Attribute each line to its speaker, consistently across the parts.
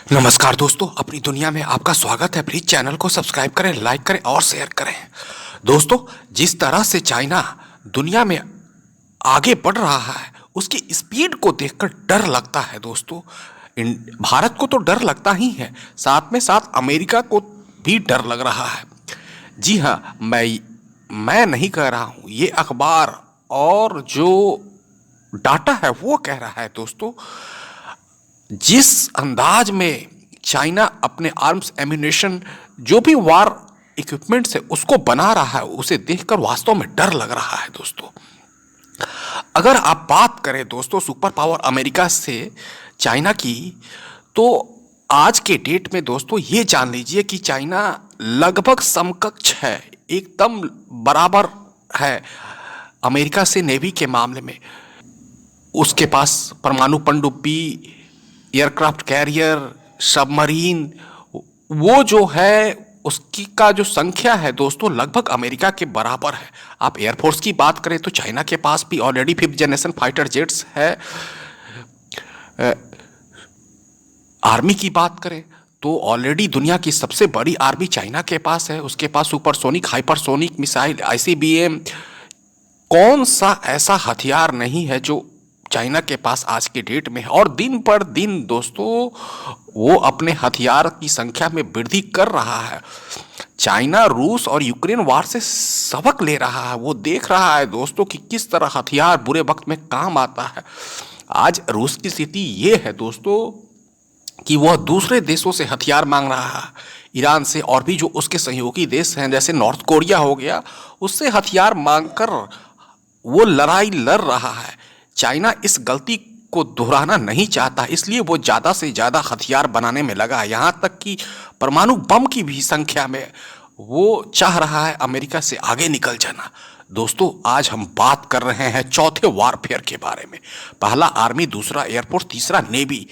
Speaker 1: नमस्कार दोस्तों, अपनी दुनिया में आपका स्वागत है। प्लीज चैनल को सब्सक्राइब करें, लाइक करें और शेयर करें। दोस्तों, जिस तरह से चाइना दुनिया में आगे बढ़ रहा है, उसकी स्पीड को देखकर डर लगता है। दोस्तों, भारत को तो डर लगता ही है, साथ में साथ अमेरिका को भी डर लग रहा है। जी हाँ, मैं नहीं कह रहा हूँ, ये अखबार और जो डाटा है वो कह रहा है। दोस्तों, जिस अंदाज में चाइना अपने आर्म्स एम्यूनेशन जो भी वार इक्विपमेंट्स है उसको बना रहा है, उसे देखकर वास्तव में डर लग रहा है। दोस्तों, अगर आप बात करें दोस्तों सुपर पावर अमेरिका से चाइना की, तो आज के डेट में दोस्तों ये जान लीजिए कि चाइना लगभग समकक्ष है, एकदम बराबर है अमेरिका से नेवी के मामले में। उसके पास परमाणु पनडुब्बी, एयरक्राफ्ट कैरियर, सबमरीन, वो जो है उसकी का जो संख्या है दोस्तों लगभग अमेरिका के बराबर है। आप एयरफोर्स की बात करें तो चाइना के पास भी already 5th generation fighter jets है। आर्मी की बात करें तो ऑलरेडी दुनिया की सबसे बड़ी आर्मी चाइना के पास है। उसके पास सुपरसोनिक, हाइपरसोनिक मिसाइल, ICBM, कौन सा ऐसा हथियार नहीं है जो चाइना के पास आज के डेट में है। और दिन पर दिन दोस्तों वो अपने हथियार की संख्या में वृद्धि कर रहा है। चाइना रूस और यूक्रेन वार से सबक ले रहा है। वो देख रहा है दोस्तों कि किस तरह हथियार बुरे वक्त में काम आता है। आज रूस की स्थिति ये है दोस्तों कि वह दूसरे देशों से हथियार मांग रहा है, ईरान से और भी जो उसके सहयोगी देश हैं जैसे नॉर्थ कोरिया हो गया, उससे हथियार मांगकर वो लड़ाई लड़ रहा है। चाइना इस गलती को दोहराना नहीं चाहता, इसलिए वो ज़्यादा से ज़्यादा हथियार बनाने में लगा है। यहाँ तक कि परमाणु बम की भी संख्या में वो चाह रहा है अमेरिका से आगे निकल जाना। दोस्तों, आज हम बात कर रहे हैं चौथे वारफेयर के बारे में। पहला आर्मी, दूसरा एयरफोर्स, तीसरा नेवी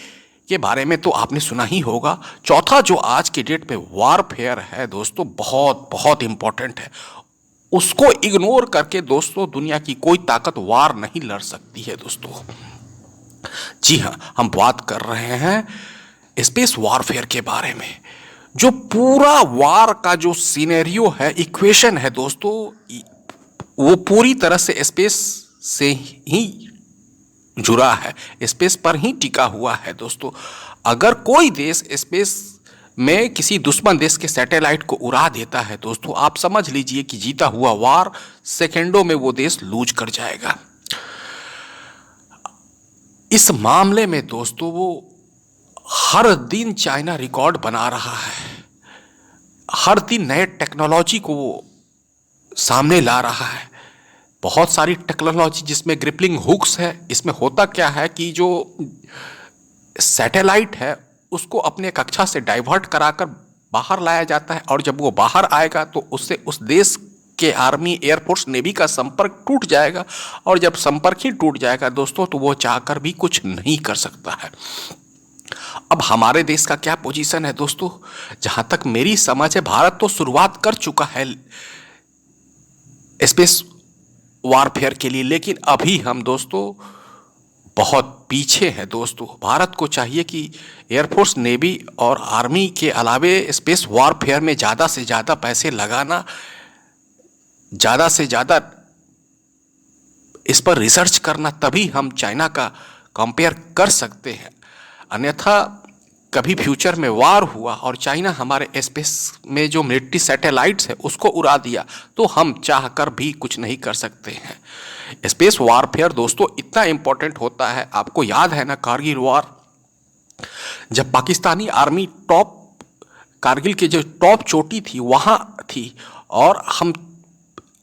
Speaker 1: के बारे में तो आपने सुना ही होगा। चौथा जो आज के डेट पे वारफेयर है दोस्तों, बहुत बहुत इंपॉर्टेंट है। उसको इग्नोर करके दोस्तों दुनिया की कोई ताकत वार नहीं लड़ सकती है। दोस्तों, जी हाँ, हम बात कर रहे हैं स्पेस वारफेयर के बारे में। जो पूरा वार का जो सिनेरियो है, इक्वेशन है दोस्तों, वो पूरी तरह से स्पेस से ही जुड़ा है, स्पेस पर ही टिका हुआ है। दोस्तों, अगर कोई देश स्पेस में किसी दुश्मन देश के सैटेलाइट को उड़ा देता है दोस्तों, आप समझ लीजिए कि जीता हुआ वार सेकेंडों में वो देश लूज कर जाएगा। इस मामले में दोस्तों वो हर दिन चाइना रिकॉर्ड बना रहा है, हर दिन नए टेक्नोलॉजी को वो सामने ला रहा है। बहुत सारी टेक्नोलॉजी जिसमें ग्रिपलिंग हुक्स है। इसमें होता क्या है कि जो सैटेलाइट है उसको अपने कक्षा से डाइवर्ट कराकर बाहर लाया जाता है, और जब वो बाहर आएगा तो उससे उस देश के आर्मी, एयरफोर्स, नेवी का संपर्क टूट जाएगा। और जब संपर्क ही टूट जाएगा दोस्तों तो वो चाहकर भी कुछ नहीं कर सकता है। अब हमारे देश का क्या पोजीशन है दोस्तों? जहां तक मेरी समझ है, भारत तो शुरुआत कर चुका है स्पेस वारफेयर के लिए, लेकिन अभी हम दोस्तों बहुत पीछे हैं। दोस्तों, भारत को चाहिए कि एयरफोर्स, नेवी और आर्मी के अलावे स्पेस वारफेयर में ज़्यादा से ज़्यादा पैसे लगाना, ज़्यादा से ज़्यादा इस पर रिसर्च करना, तभी हम चाइना का कंपेयर कर सकते हैं। अन्यथा कभी फ्यूचर में वार हुआ और चाइना हमारे स्पेस में जो मिलिट्री सैटेलाइट्स है उसको उड़ा दिया तो हम चाहकर भी कुछ नहीं कर सकते हैं। स्पेस वारफेयर दोस्तों इतना इंपॉर्टेंट होता है, आपको याद है ना कारगिल वार, जब पाकिस्तानी आर्मी टॉप, कारगिल के जो टॉप चोटी थी वहाँ थी और हम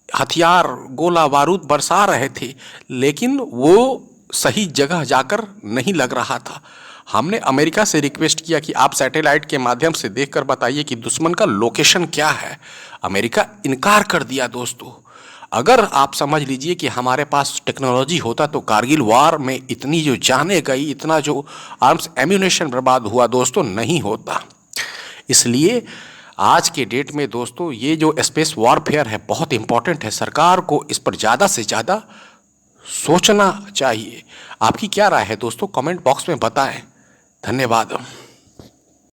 Speaker 1: हथियार, गोला बारूद बरसा रहे थे, लेकिन वो सही जगह जाकर नहीं लग रहा था। हमने अमेरिका से रिक्वेस्ट किया कि आप सैटेलाइट के माध्यम से देखकर बताइए कि दुश्मन का लोकेशन क्या है। अमेरिका इनकार कर दिया। दोस्तों, अगर आप समझ लीजिए कि हमारे पास टेक्नोलॉजी होता तो कारगिल वार में इतनी जो जाने गई, इतना जो आर्म्स एम्यूनेशन बर्बाद हुआ दोस्तों, नहीं होता। इसलिए आज के डेट में दोस्तों ये जो स्पेस वॉरफेयर है बहुत इंपॉर्टेंट है। सरकार को इस पर ज़्यादा से ज़्यादा सोचना चाहिए। आपकी क्या राय है दोस्तों? कमेंट बॉक्स में बताएं। धन्यवाद।